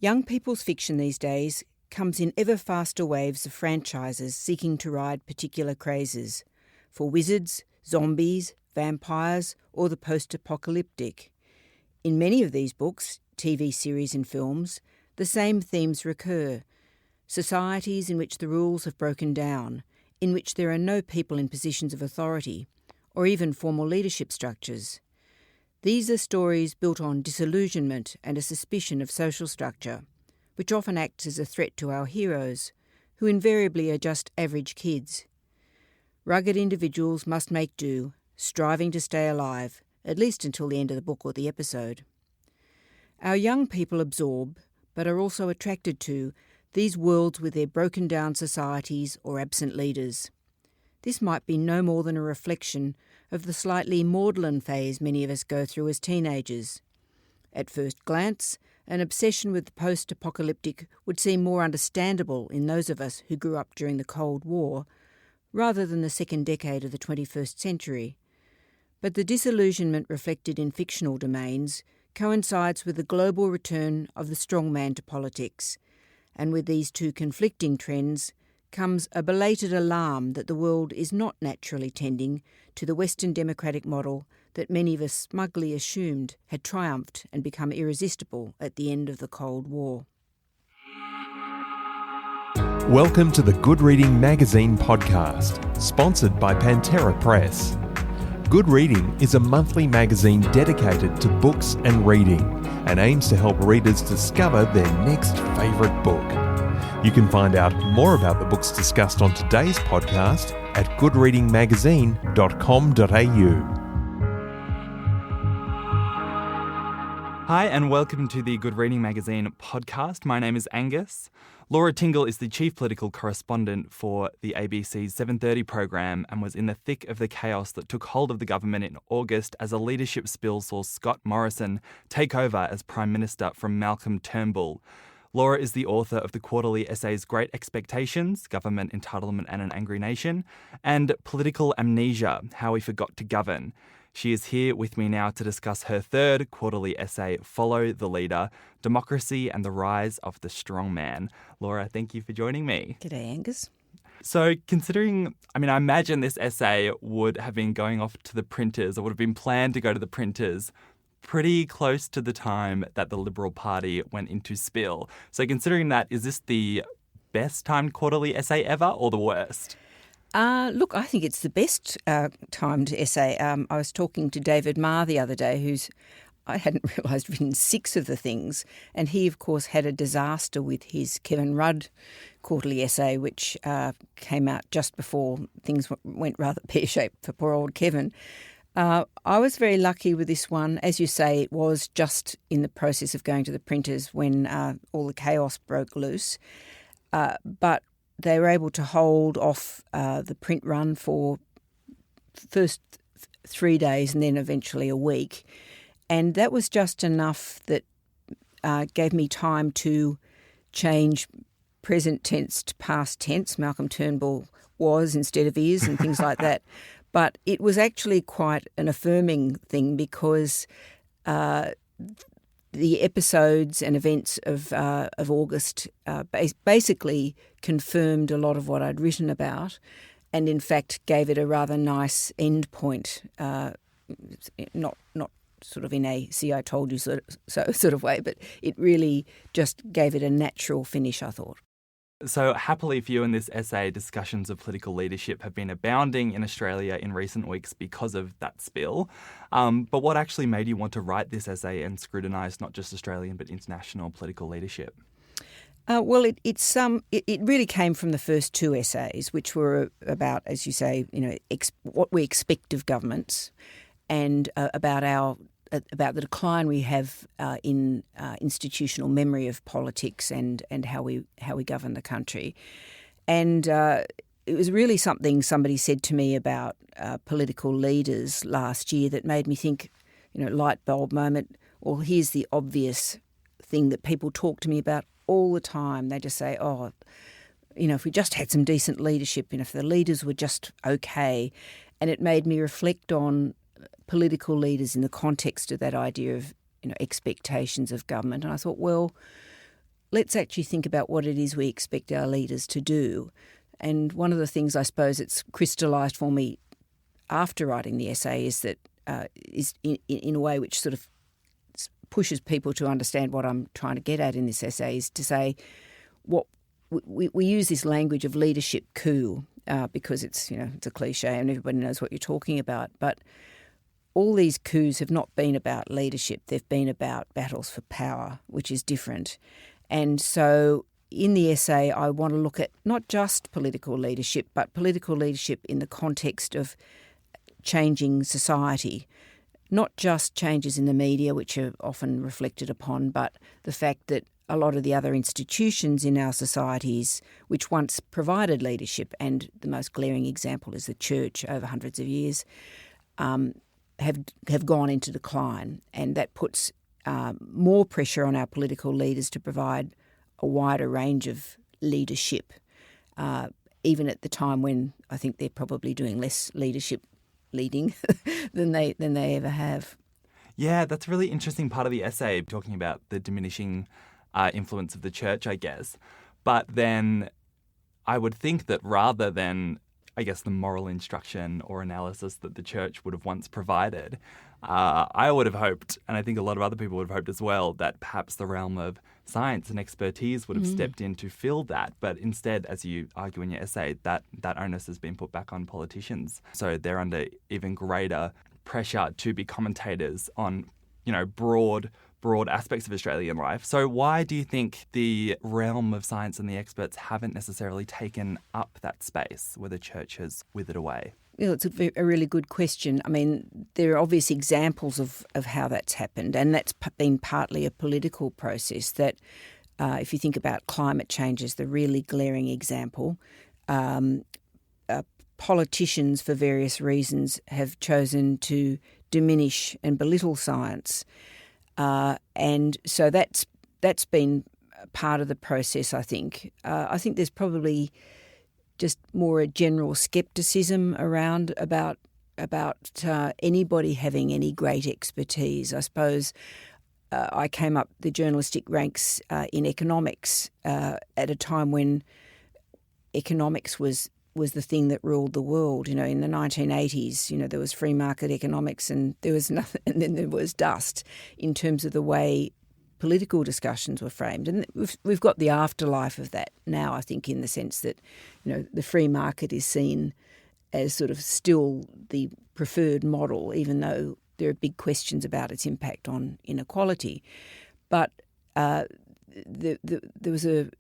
Young people's fiction these days comes in ever faster waves of franchises seeking to ride particular crazes for wizards, zombies, vampires, or the post-apocalyptic. In many of these books, TV series and films, the same themes recur. Societies in which the rules have broken down, in which there are no people in positions of authority, or even formal leadership structures. These are stories built on disillusionment and a suspicion of social structure, which often acts as a threat to our heroes, who invariably are just average kids. Rugged individuals must make do, striving to stay alive, at least until the end of the book or the episode. Our young people absorb, but are also attracted to, these worlds with their broken-down societies or absent leaders. This might be no more than a reflection of the slightly maudlin phase many of us go through as teenagers. At first glance, an obsession with the post-apocalyptic would seem more understandable in those of us who grew up during the Cold War, rather than the second decade of the 21st century. But the disillusionment reflected in fictional domains coincides with the global return of the strongman to politics, and with these two conflicting trends comes a belated alarm that the world is not naturally tending to the Western democratic model that many of us smugly assumed had triumphed and become irresistible at the end of the Cold War. Welcome to the Good Reading Magazine podcast, sponsored by Pantera Press. Good Reading is a monthly magazine dedicated to books and reading and aims to help readers discover their next favourite book. You can find out more about the books discussed on today's podcast at goodreadingmagazine.com.au. Hi and welcome to the Good Reading Magazine podcast. My name is Angus. Laura Tingle is the chief political correspondent for the ABC's 7:30 program and was in the thick of the chaos that took hold of the government in August as a leadership spill saw Scott Morrison take over as Prime Minister from Malcolm Turnbull. Laura is the author of the quarterly essays Great Expectations, Government Entitlement and an Angry Nation, and Political Amnesia, How We Forgot to Govern. She is here with me now to discuss her third quarterly essay, Follow the Leader, Democracy and the Rise of the Strongman. Laura, thank you for joining me. G'day, Angus. So considering, I imagine this essay would have been going off to the printers, or would have been planned to go to the printers pretty close to the time that the Liberal Party went into spill. So considering that, is this the best timed quarterly essay ever or the worst? Look, I think it's the best timed essay. I was talking to David Marr the other day, I hadn't realised written 6 of the things, and he, of course, had a disaster with his Kevin Rudd quarterly essay, which came out just before things went rather pear-shaped for poor old Kevin. I was very lucky with this one. As you say, it was just in the process of going to the printers when all the chaos broke loose. But they were able to hold off the print run for first 3 days and then eventually a week. And that was just enough that gave me time to change present tense to past tense. Malcolm Turnbull was instead of is and things like that. But it was actually quite an affirming thing because the episodes and events of August basically confirmed a lot of what I'd written about, and in fact gave it a rather nice end point. Not sort of in a "see, I told you" so sort of way, but it really just gave it a natural finish, I thought. So happily for you in this essay, discussions of political leadership have been abounding in Australia in recent weeks because of that spill. But what actually made you want to write this essay and scrutinise not just Australian but international political leadership? Well, it really came from the first 2 essays, which were about, as you say, what we expect of governments, and about the decline we have in institutional memory of politics and how we govern the country. And it was really something somebody said to me about political leaders last year that made me think, light bulb moment, well, here's the obvious thing that people talk to me about all the time. They just say, if we just had some decent leadership, if the leaders were just okay. And it made me reflect on political leaders in the context of that idea of expectations of government. And I thought, well, let's actually think about what it is we expect our leaders to do. And one of the things I suppose it's crystallised for me after writing the essay is that is in a way which sort of pushes people to understand what I'm trying to get at in this essay, is to say what we use this language of leadership coup because it's a cliche and everybody knows what you're talking about. But all these coups have not been about leadership. They've been about battles for power, which is different. And so in the essay, I want to look at not just political leadership, but political leadership in the context of changing society, not just changes in the media, which are often reflected upon, but the fact that a lot of the other institutions in our societies, which once provided leadership, and the most glaring example is the church over hundreds of years, have gone into decline, and that puts more pressure on our political leaders to provide a wider range of leadership, even at the time when I think they're probably doing less leading than they ever have. Yeah, that's a really interesting part of the essay, talking about the diminishing influence of the church, I guess. But then I would think that rather than, I guess, the moral instruction or analysis that the church would have once provided, I would have hoped, and I think a lot of other people would have hoped as well, that perhaps the realm of science and expertise would have stepped in to fill that. But instead, as you argue in your essay, that onus has been put back on politicians. So they're under even greater pressure to be commentators on, broad aspects of Australian life. So why do you think the realm of science and the experts haven't necessarily taken up that space where the church has withered away? Well, it's a really good question. I mean, there are obvious examples of how that's happened, and that's been partly a political process that, if you think about climate change as the really glaring example, politicians, for various reasons, have chosen to diminish and belittle science. And so that's been part of the process, I think. I think there's probably just more a general scepticism around about anybody having any great expertise. I suppose I came up the journalistic ranks in economics at a time when economics was the thing that ruled the world. In the 1980s, there was free market economics and there was nothing, and then there was dust in terms of the way political discussions were framed. And we've got the afterlife of that now, I think, in the sense that, the free market is seen as sort of still the preferred model, even though there are big questions about its impact on inequality. But there was a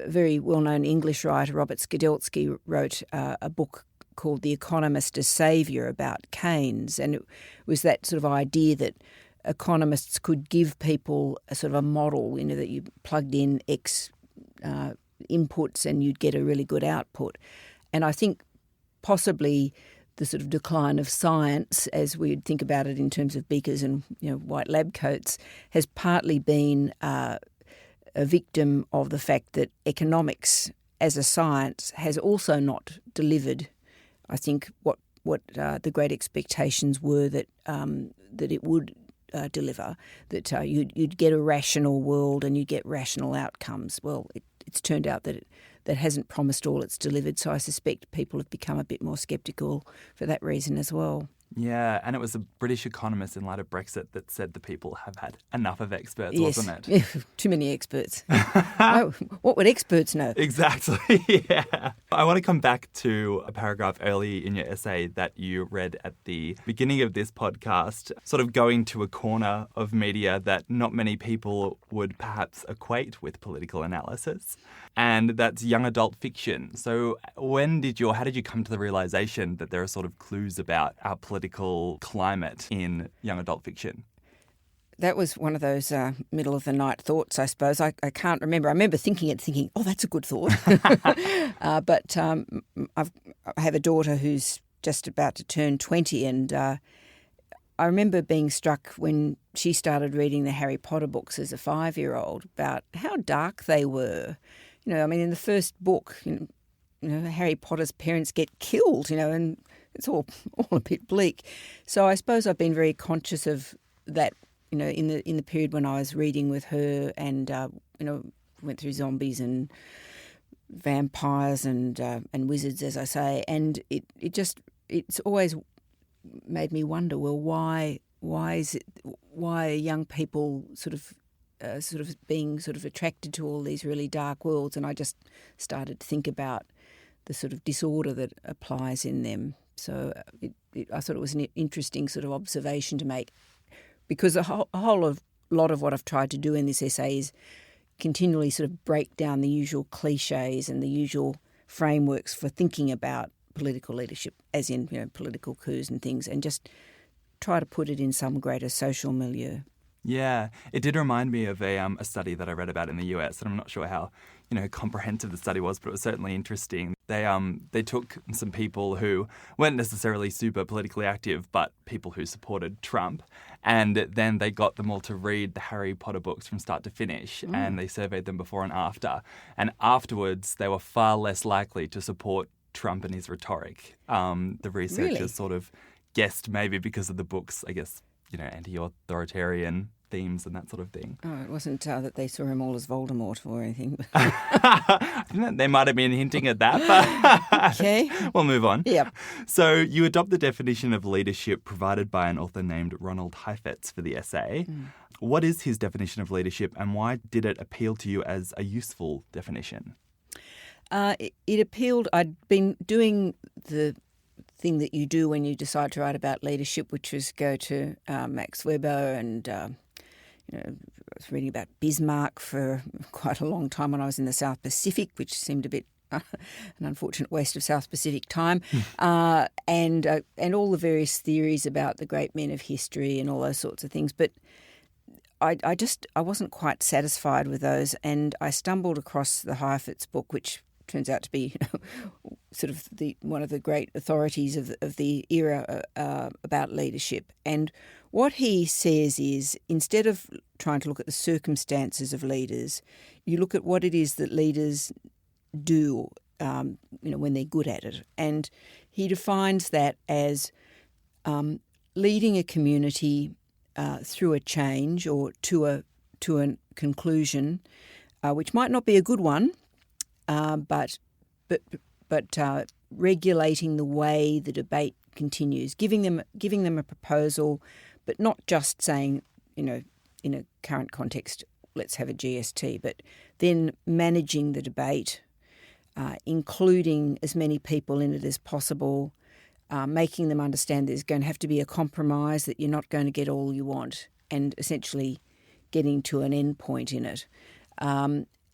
very well-known English writer, Robert Skidelsky, wrote a book called The Economist as Saviour about Keynes, and it was that sort of idea that economists could give people a sort of a model, that you plugged in X inputs and you'd get a really good output. And I think possibly the sort of decline of science, as we'd think about it in terms of beakers and white lab coats, has partly been a victim of the fact that economics as a science has also not delivered, I think, what the great expectations were that it would deliver, that you'd get a rational world and you'd get rational outcomes. Well, it's turned out that that hasn't promised all it's delivered, so I suspect people have become a bit more sceptical for that reason as well. Yeah, and it was a British economist in light of Brexit that said the people have had enough of experts, yes. Wasn't it? Yeah, too many experts. Oh, what would experts know? Exactly, yeah. I want to come back to a paragraph early in your essay that you read at the beginning of this podcast, sort of going to a corner of media that not many people would perhaps equate with political analysis, and that's young adult fiction. So how did you come to the realisation that there are sort of clues about our political climate in young adult fiction? That was one of those middle of the night thoughts, I suppose. I can't remember. I remember thinking, oh, that's a good thought. But I have a daughter who's just about to turn 20, and I remember being struck when she started reading the Harry Potter books as a 5-year-old about how dark they were. In the first book, Harry Potter's parents get killed, and it's all a bit bleak. So I suppose I've been very conscious of that, in the period when I was reading with her and, went through zombies and vampires and wizards, as I say, and it's always made me wonder, well, why are young people sort of being sort of attracted to all these really dark worlds? And I just started to think about the sort of disorder that applies in them. So I thought it was an interesting sort of observation to make, because a lot of what I've tried to do in this essay is continually sort of break down the usual cliches and the usual frameworks for thinking about political leadership, as in, political coups and things, and just try to put it in some greater social milieu. Yeah, it did remind me of a study that I read about in the US, and I'm not sure how comprehensive the study was, but it was certainly interesting. They took some people who weren't necessarily super politically active, but people who supported Trump, and then they got them all to read the Harry Potter books from start to finish, and they surveyed them before and after. And afterwards, they were far less likely to support Trump and his rhetoric. The researchers Really? sort of guessed maybe because of the books, I guess, anti-authoritarian themes and that sort of thing. Oh, it wasn't that they saw him all as Voldemort or anything. They might have been hinting at that, but Okay. We'll move on. Yep. So you adopt the definition of leadership provided by an author named Ronald Heifetz for the essay. What is his definition of leadership, and why did it appeal to you as a useful definition? It appealed. I'd been doing the thing that you do when you decide to write about leadership, which was go to Max Weber, and I was reading about Bismarck for quite a long time when I was in the South Pacific, which seemed a bit an unfortunate waste of South Pacific time, and all the various theories about the great men of history and all those sorts of things. But I wasn't quite satisfied with those, and I stumbled across the Heifetz book, which turns out to be sort of one of the great authorities of the era about leadership. And what he says is, instead of trying to look at the circumstances of leaders, you look at what it is that leaders do, when they're good at it. And he defines that as leading a community through a change or to a conclusion, which might not be a good one, but regulating the way the debate continues, giving them a proposal, but not just saying, in a current context, let's have a GST, but then managing the debate, including as many people in it as possible, making them understand there's going to have to be a compromise, that you're not going to get all you want, and essentially getting to an end point in it.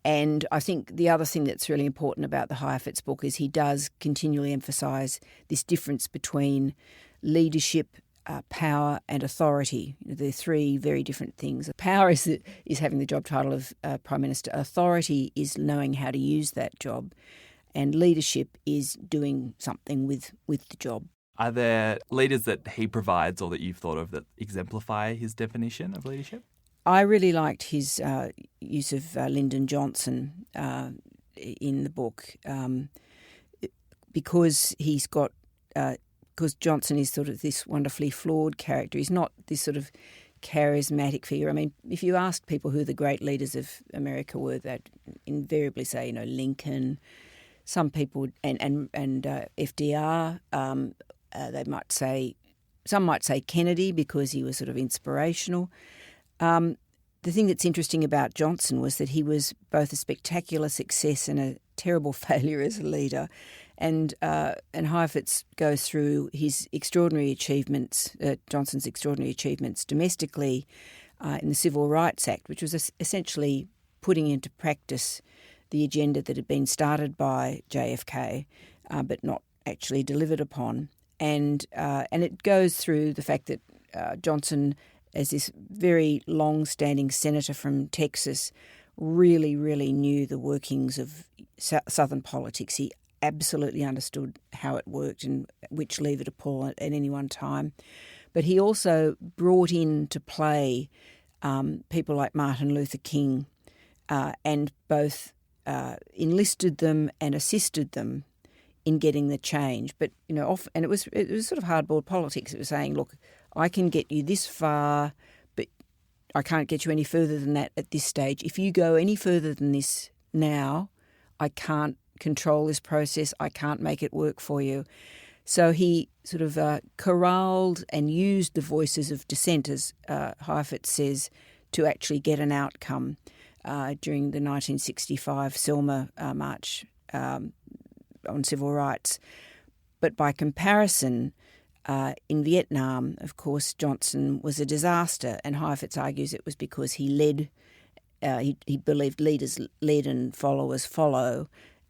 And I think the other thing that's really important about the Heifetz book is he does continually emphasise this difference between leadership, power and authority. They're three very different things. Power is having the job title of Prime Minister. Authority is knowing how to use that job. And leadership is doing something with the job. Are there leaders that he provides or that you've thought of that exemplify his definition of leadership? I really liked his use of Lyndon Johnson in the book because he's got because Johnson is sort of this wonderfully flawed character. He's not this sort of charismatic figure. I mean, if you ask people who the great leaders of America were, they'd invariably say, Lincoln. Some people and FDR. They might say, some might say Kennedy because he was sort of inspirational. The thing that's interesting about Johnson was that he was both a spectacular success and a terrible failure as a leader. And Heifetz goes through his extraordinary achievements, Johnson's extraordinary achievements domestically in the Civil Rights Act, which was essentially putting into practice the agenda that had been started by JFK, but not actually delivered upon. And it goes through the fact that Johnson, as this very long-standing senator from Texas, really, really knew the workings of Southern politics. He absolutely understood how it worked and which lever to pull at any one time. But he also brought into play people like Martin Luther King and both enlisted them and assisted them in getting the change. But, and it was sort of hardboiled politics. It was saying, look, I can get you this far, but I can't get you any further than that at this stage. If you go any further than this now, I can't control this process. I can't make it work for you. So he sort of corralled and used the voices of dissent, as Heifetz says, to actually get an outcome during the 1965 Selma March on civil rights. But by comparison, in Vietnam, of course, Johnson was a disaster, and Heifetz argues it was because he led. He believed leaders lead and followers follow,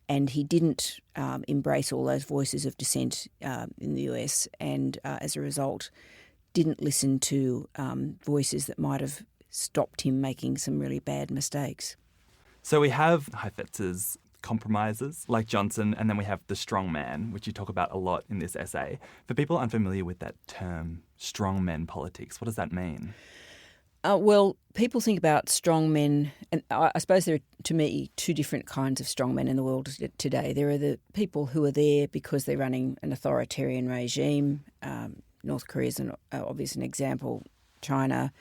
and he didn't embrace all those voices of dissent in the US, and as a result, didn't listen to voices that might have stopped him making some really bad mistakes. So we have Heifetz's compromises like Johnson, and then we have the strongman, which you talk about a lot in this essay. For people unfamiliar with that term, strongman politics, what does that mean? Well, people think about strongmen, and I suppose there are, to me, two different kinds of strongmen in the world today. There are the people who are there because they're running an authoritarian regime. North Korea is an obvious example. China,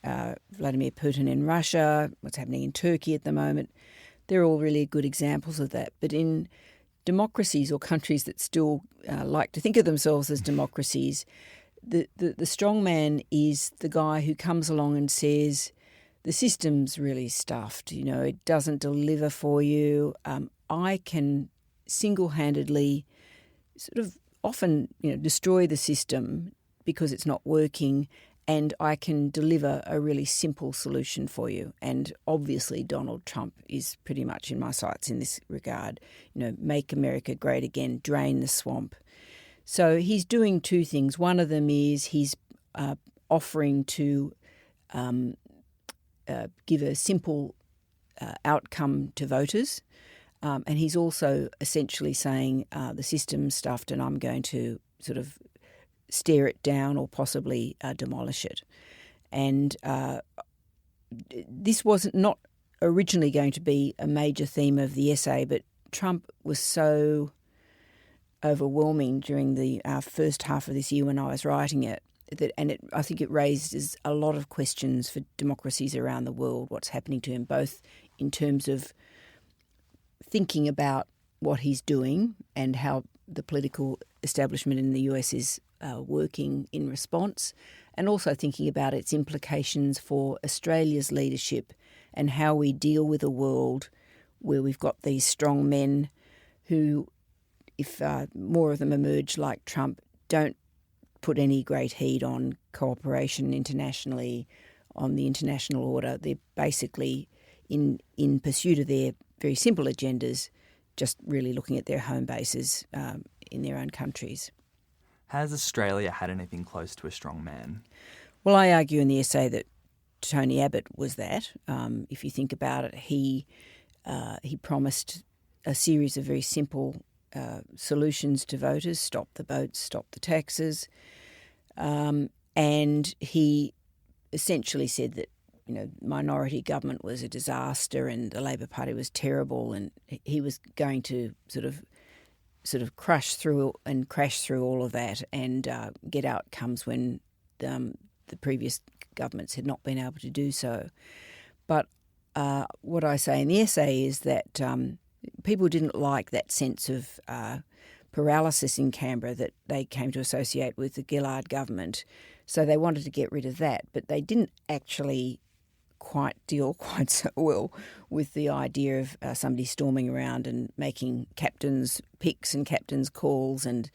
Vladimir Putin in Russia, what's happening in Turkey at the moment. They're all really good examples of that. But in democracies or countries that still like to think of themselves as democracies, the strongman is the guy who comes along and says, the system's really stuffed, it doesn't deliver for you. I can single-handedly sort of often, destroy the system because it's not working, and I can deliver a really simple solution for you. And obviously Donald Trump is pretty much in my sights in this regard. Make America great again, drain the swamp. So he's doing two things. One of them is he's offering to give a simple outcome to voters. And he's also essentially saying the system's stuffed and I'm going to sort of stare it down or possibly demolish it. And this was not originally going to be a major theme of the essay, but Trump was so overwhelming during the first half of this year when I was writing it, I think it raises a lot of questions for democracies around the world, what's happening to him, both in terms of thinking about what he's doing and how the political establishment in the US is working in response, and also thinking about its implications for Australia's leadership and how we deal with a world where we've got these strong men who, if more of them emerge like Trump, don't put any great heed on cooperation internationally, on the international order. They're basically, in pursuit of their very simple agendas, just really looking at their home bases in their own countries. Has Australia had anything close to a strong man? Well, I argue in the essay that Tony Abbott was that. If you think about it, he promised a series of very simple solutions to voters: stop the boats, stop the taxes, and he essentially said that minority government was a disaster and the Labor Party was terrible, and he was going to sort of crush through and crash through all of that and get outcomes when the previous governments had not been able to do so. But what I say in the essay is that people didn't like that sense of paralysis in Canberra that they came to associate with the Gillard government, so they wanted to get rid of that, but they didn't actually deal quite so well with the idea of somebody storming around and making captains' picks and captains' calls and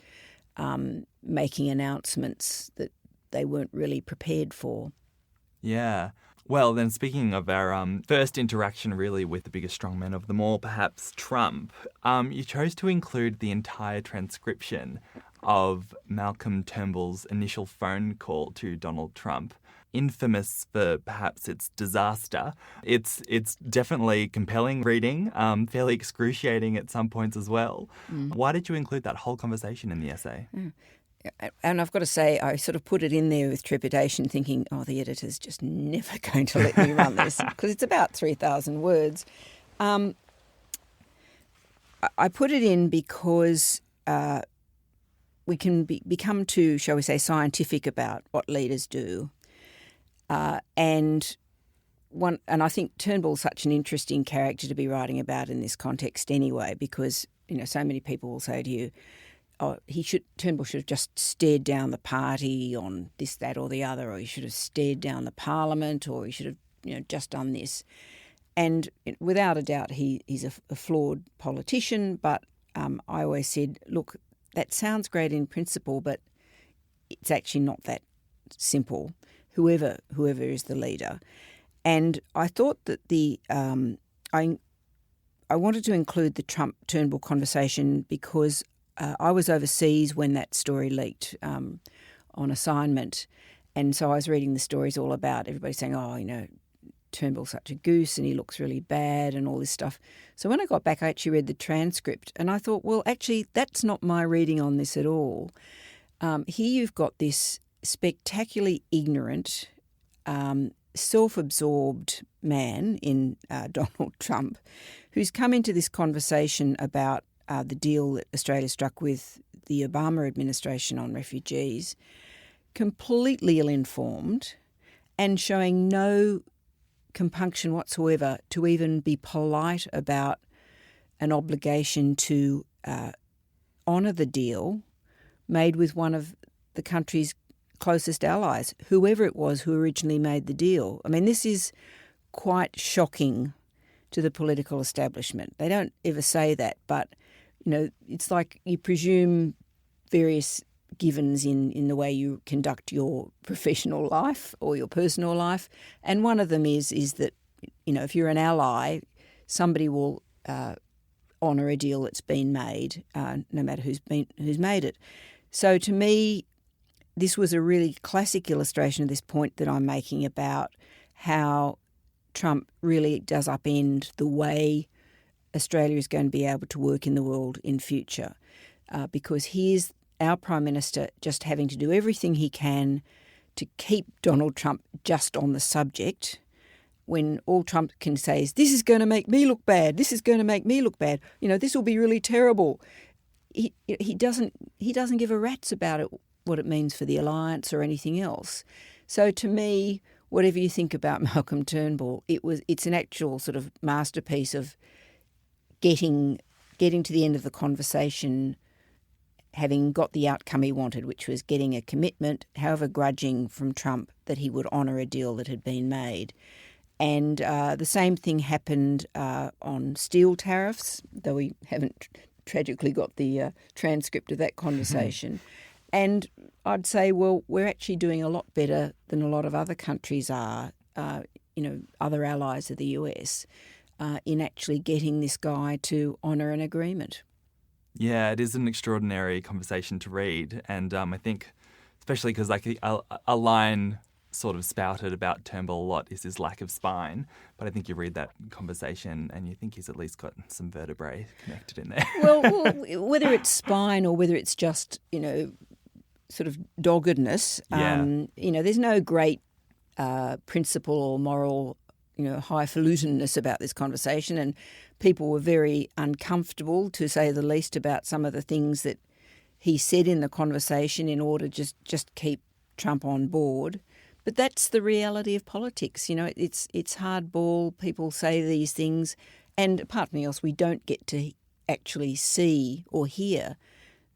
making announcements that they weren't really prepared for. Yeah. Well, then speaking of our first interaction really with the biggest strongman of them all, perhaps Trump, you chose to include the entire transcription of Malcolm Turnbull's initial phone call to Donald Trump. Infamous for perhaps its disaster. It's definitely compelling reading, fairly excruciating at some points as well. Why did you include that whole conversation in the essay? And I've got to say, I sort of put it in there with trepidation, thinking, the editor's just never going to let me run this, because it's about 3,000 words. I put it in because we can become too, shall we say, scientific about what leaders do. And and I think Turnbull's such an interesting character to be writing about in this context anyway, because so many people will say to you, "Oh, Turnbull should have just stared down the party on this, that, or the other, or he should have stared down the Parliament, or he should have just done this." And without a doubt, he's a flawed politician. But I always said, look, that sounds great in principle, but it's actually not that simple. Whoever is the leader. And I thought that I wanted to include the Trump-Turnbull conversation because I was overseas when that story leaked on assignment. And so I was reading the stories all about everybody saying, Turnbull's such a goose and he looks really bad and all this stuff. So when I got back, I actually read the transcript and I thought, well, actually, that's not my reading on this at all. Here you've got this spectacularly ignorant, self-absorbed man in Donald Trump who's come into this conversation about the deal that Australia struck with the Obama administration on refugees, completely ill-informed and showing no compunction whatsoever to even be polite about an obligation to honour the deal made with one of the country's closest allies, whoever it was who originally made the deal. I mean, this is quite shocking to the political establishment. They don't ever say that, but, it's like you presume various givens in the way you conduct your professional life or your personal life. And one of them is that, if you're an ally, somebody will honour a deal that's been made, no matter who's made it. So to me, this was a really classic illustration of this point that I'm making about how Trump really does upend the way Australia is going to be able to work in the world in future, because here's our Prime Minister just having to do everything he can to keep Donald Trump just on the subject, when all Trump can say is, this is going to make me look bad, this is going to make me look bad, this will be really terrible. He doesn't give a rat's about it, what it means for the alliance or anything else. So to me, whatever you think about Malcolm Turnbull, it's an actual sort of masterpiece of getting to the end of the conversation, having got the outcome he wanted, which was getting a commitment, however grudging, from Trump that he would honour a deal that had been made. And the same thing happened on steel tariffs, though we haven't tragically got the transcript of that conversation. And I'd say, well, we're actually doing a lot better than a lot of other countries are, other allies of the US, in actually getting this guy to honour an agreement. Yeah, it is an extraordinary conversation to read. And I think, especially because a line sort of spouted about Turnbull a lot is his lack of spine. But I think you read that conversation and you think he's at least got some vertebrae connected in there. Well, whether it's spine or whether it's just, sort of doggedness, there's no great principle or moral, highfalutenness about this conversation. And people were very uncomfortable, to say the least, about some of the things that he said in the conversation in order just keep Trump on board. But that's the reality of politics. It's hardball. People say these things. And apart from anything else, we don't get to actually see or hear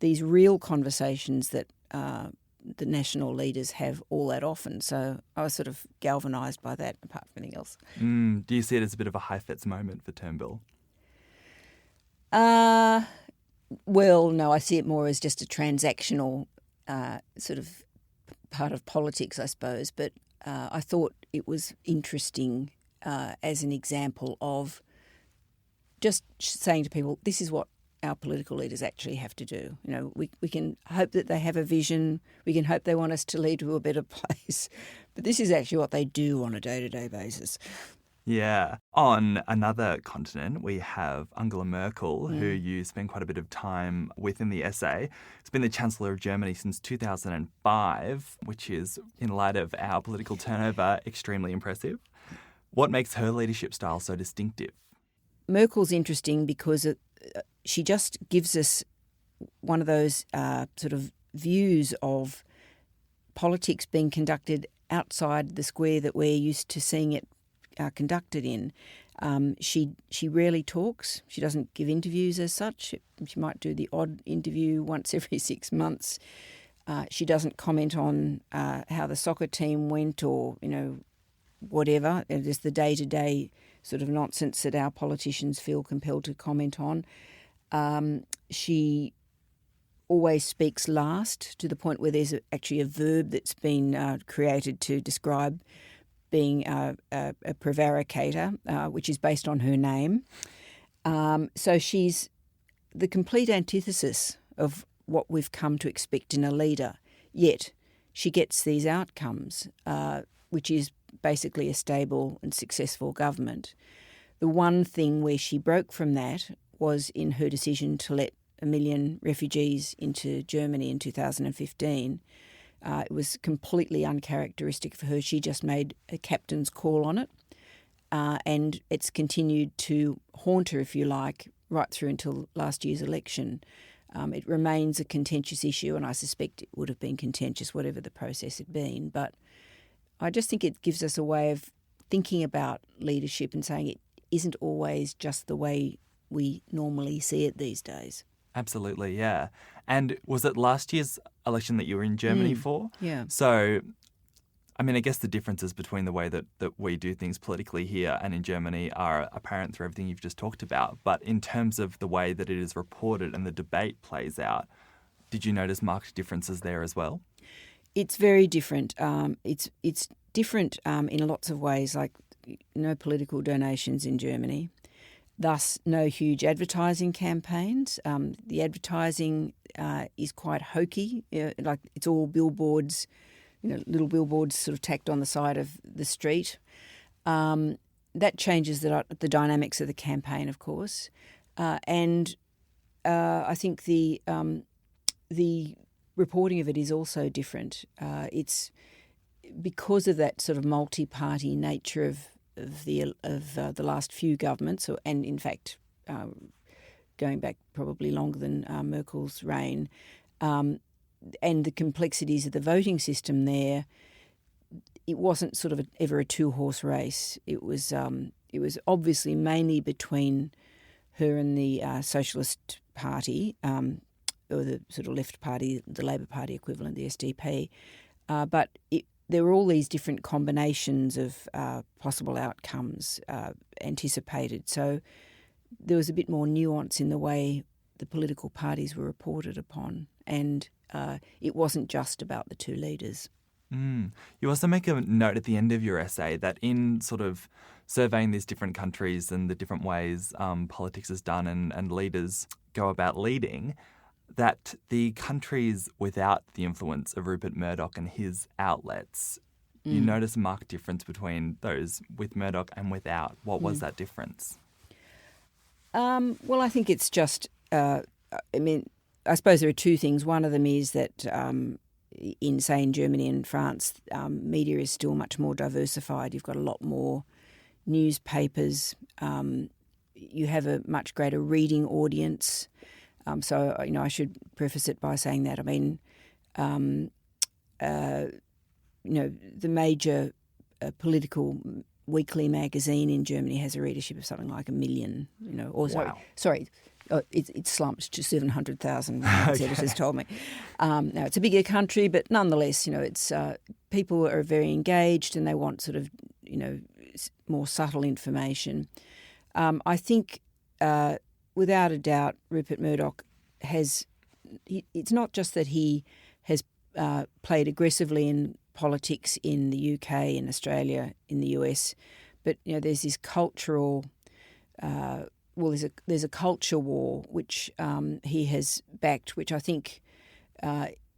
these real conversations that the national leaders have all that often. So I was sort of galvanised by that, apart from anything else. Do you see it as a bit of a Heifetz moment for Turnbull? Well, no, I see it more as just a transactional sort of part of politics, I suppose. But I thought it was interesting as an example of just saying to people, this is what our political leaders actually have to do. We can hope that they have a vision. We can hope they want us to lead to a better place. But this is actually what they do on a day-to-day basis. Yeah. On another continent, we have Angela Merkel, who you spend quite a bit of time with in the essay. She's been the Chancellor of Germany since 2005, which is, in light of our political turnover, extremely impressive. What makes her leadership style so distinctive? Merkel's interesting because she just gives us one of those sort of views of politics being conducted outside the square that we're used to seeing it conducted in. She rarely talks. She doesn't give interviews as such. She might do the odd interview once every 6 months. She doesn't comment on how the soccer team went or, whatever. Just the day-to-day sort of nonsense that our politicians feel compelled to comment on. She always speaks last, to the point where there's actually a verb that's been created to describe being a prevaricator, which is based on her name. So she's the complete antithesis of what we've come to expect in a leader, yet she gets these outcomes, which is basically a stable and successful government. The one thing where she broke from that was in her decision to let 1 million refugees into Germany in 2015. It was completely uncharacteristic for her. She just made a captain's call on it, and it's continued to haunt her, if you like, right through until last year's election. It remains a contentious issue, and I suspect it would have been contentious whatever the process had been. But I just think it gives us a way of thinking about leadership and saying it isn't always just the way we normally see it these days. Absolutely, yeah. And was it last year's election that you were in Germany for? Yeah. So, I guess the differences between the way that we do things politically here and in Germany are apparent through everything you've just talked about. But in terms of the way that it is reported and the debate plays out, did you notice marked differences there as well? It's very different. It's different in lots of ways, like no political donations in Germany, thus no huge advertising campaigns. The advertising is quite hokey, like it's all billboards, little billboards sort of tacked on the side of the street. That changes the dynamics of the campaign, of course, and I think the reporting of it is also different. It's because of that sort of multi-party nature of the last few governments, and in fact going back probably longer than Merkel's reign, and the complexities of the voting system there. It wasn't sort of ever a two-horse race. It was obviously mainly between her and the Socialist Party, or the sort of left party, the Labor Party equivalent, the SDP. But there were all these different combinations of possible outcomes anticipated. So there was a bit more nuance in the way the political parties were reported upon, and it wasn't just about the two leaders. You also make a note at the end of your essay that in sort of surveying these different countries and the different ways politics is done and leaders go about leading, that the countries without the influence of Rupert Murdoch and his outlets, you notice a marked difference between those with Murdoch and without. What was that difference? Well, I think it's just, I suppose there are two things. One of them is that in Germany and France, media is still much more diversified. You've got a lot more newspapers. You have a much greater reading audience. So, I should preface it by saying that. The major political weekly magazine in Germany has a readership of something like 1 million, Wow. It slumped to 700,000, as editors told me. Now, it's a bigger country, but nonetheless, it's people are very engaged and they want sort of, more subtle information. I think, without a doubt, Rupert Murdoch it's not just that he has played aggressively in politics in the UK, in Australia, in the US, but, there's this cultural... there's a culture war which he has backed, which I think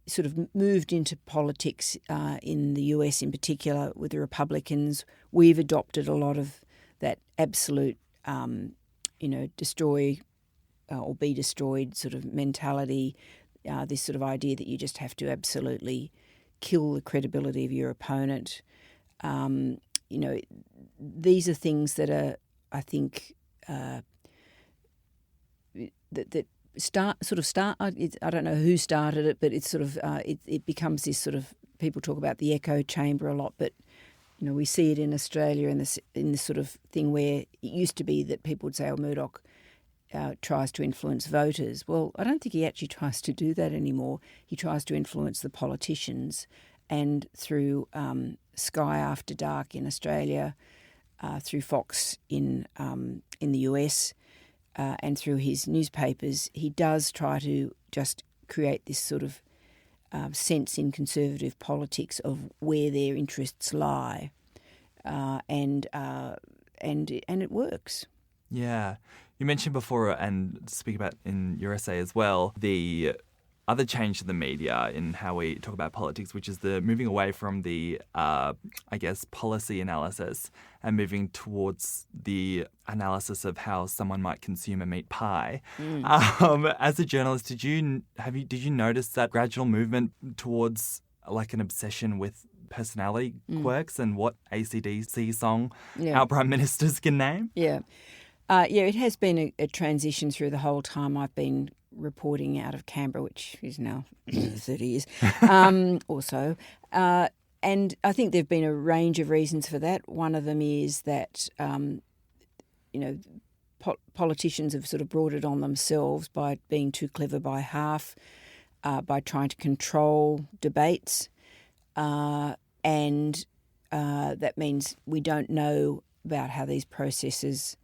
sort of moved into politics in the US in particular with the Republicans. We've adopted a lot of that absolute, destroy or be destroyed sort of mentality, this sort of idea that you just have to absolutely kill the credibility of your opponent. These are things that are, I think... that start. I don't know who started it, but it's sort of it becomes this sort of, people talk about the echo chamber a lot, but We see it in Australia in this sort of thing where it used to be that people would say, Murdoch tries to influence voters. Well, I don't think he actually tries to do that anymore. He tries to influence the politicians, and through Sky After Dark in Australia, through Fox in the US, and through his newspapers, he does try to just create this sort of sense in conservative politics of where their interests lie, and it works. Yeah. You mentioned before, and speak about in your essay as well, the other change to the media in how we talk about politics, which is the moving away from the, policy analysis and moving towards the analysis of how someone might consume a meat pie. As a journalist, did you notice that gradual movement towards like an obsession with personality quirks and what AC/DC song our prime ministers can name? Yeah. It has been a transition through the whole time I've been reporting out of Canberra, which is now 30 years or so. And I think there have been a range of reasons for that. One of them is that, politicians have sort of brought it on themselves by being too clever by half, by trying to control debates. And that means we don't know about how these processes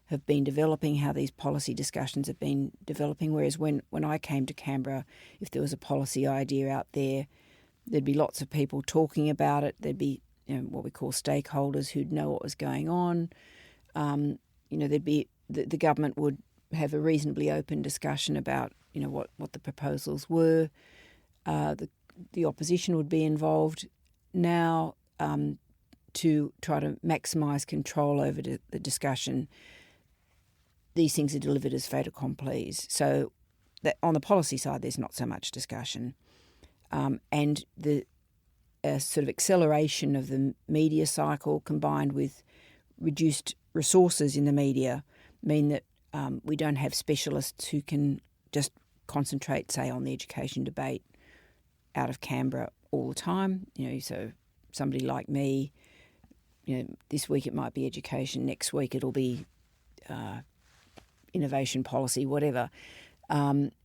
have been developing, how these policy discussions have been developing. Whereas when I came to Canberra, if there was a policy idea out there, there'd be lots of people talking about it. There'd be what we call stakeholders who'd know what was going on. There'd be the government would have a reasonably open discussion about what the proposals were. The opposition would be involved. Now, to try to maximise control over the discussion, these things are delivered as fait accompli. So that on the policy side, there's not so much discussion. And the sort of acceleration of the media cycle combined with reduced resources in the media mean that we don't have specialists who can just concentrate, say, on the education debate out of Canberra all the time. So somebody like me, this week it might be education, next week it'll be innovation policy, whatever.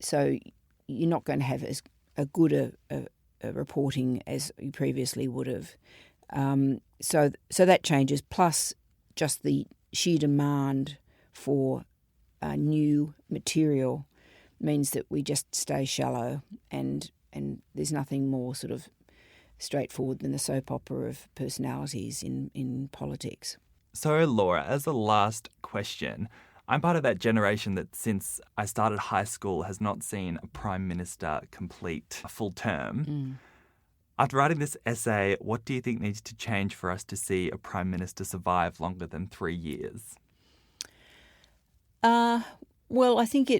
So you're not going to have as a good a reporting as you previously would have. So that changes, plus just the sheer demand for new material means that we just stay shallow, and there's nothing more sort of straightforward than the soap opera of personalities in politics. So, Laura, as a last question, I'm part of that generation that since I started high school has not seen a Prime Minister complete a full term. After writing this essay, what do you think needs to change for us to see a Prime Minister survive longer than 3 years? Well, I think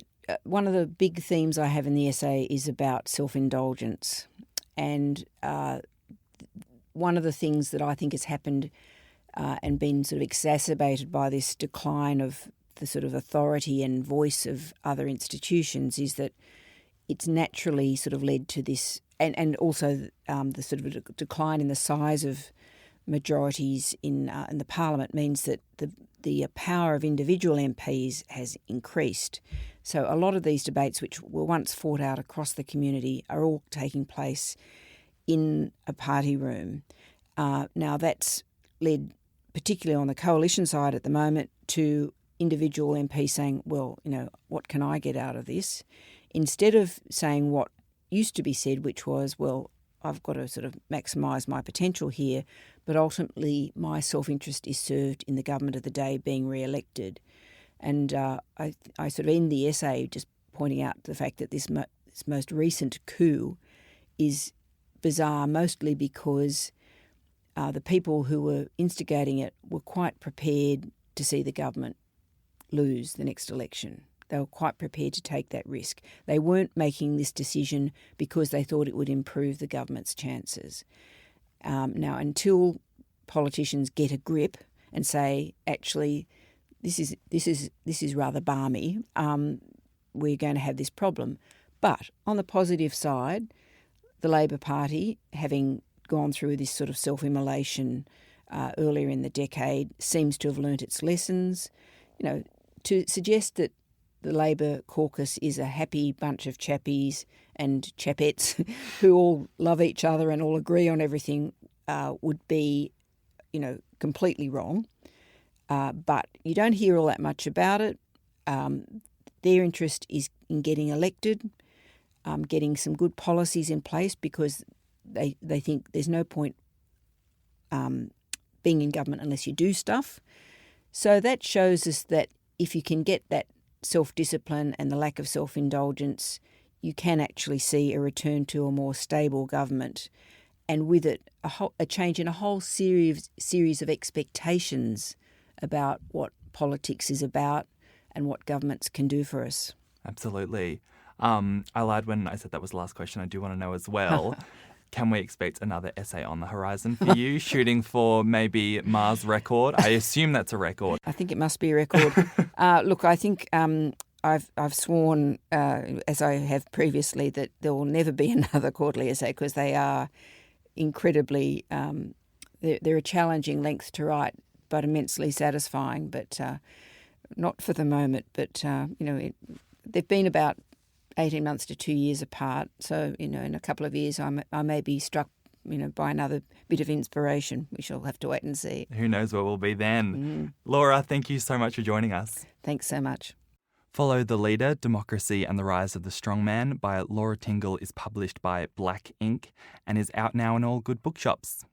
one of the big themes I have in the essay is about self-indulgence. And one of the things that I think has happened and been sort of exacerbated by this decline of the sort of authority and voice of other institutions is that it's naturally sort of led to this, and also the sort of decline in the size of majorities in the Parliament means that the power of individual MPs has increased. So a lot of these debates, which were once fought out across the community, are all taking place in a party room. Now that's led, particularly on the coalition side at the moment, to individual MPs saying, well, what can I get out of this? Instead of saying what used to be said, which was, well, I've got to sort of maximise my potential here, but ultimately my self-interest is served in the government of the day being re-elected. And I sort of end the essay just pointing out the fact that this most recent coup is bizarre, mostly because the people who were instigating it were quite prepared to see the government lose the next election. They were quite prepared to take that risk. They weren't making this decision because they thought it would improve the government's chances. Now, until politicians get a grip and say, actually, this is rather balmy, we're going to have this problem. But on the positive side, the Labor Party, having gone through this sort of self-immolation earlier in the decade seems to have learnt its lessons. You know, to suggest that the Labor caucus is a happy bunch of chappies and chapettes who all love each other and all agree on everything would be, completely wrong. But you don't hear all that much about it. Their interest is in getting elected, getting some good policies in place, because they think there's no point being in government unless you do stuff. So that shows us that if you can get that self-discipline and the lack of self-indulgence, you can actually see a return to a more stable government, and with it a change in a whole series of expectations about what politics is about and what governments can do for us. Absolutely. I lied when I said that was the last question. I do want to know as well, can we expect another essay on the horizon for you, shooting for maybe Mars record? I assume that's a record. I think it must be a record. Look, I think I've sworn, as I have previously, that there will never be another quarterly essay, because they are incredibly, they're a challenging length to write, but immensely satisfying. But not for the moment. But they've been about 18 months to 2 years apart. So, in a couple of years I may be struck, by another bit of inspiration. We shall have to wait and see. Who knows where we'll be then. Laura, thank you so much for joining us. Thanks so much. Follow The Leader, Democracy and the Rise of the Strongman by Laura Tingle is published by Black Ink and is out now in all good bookshops.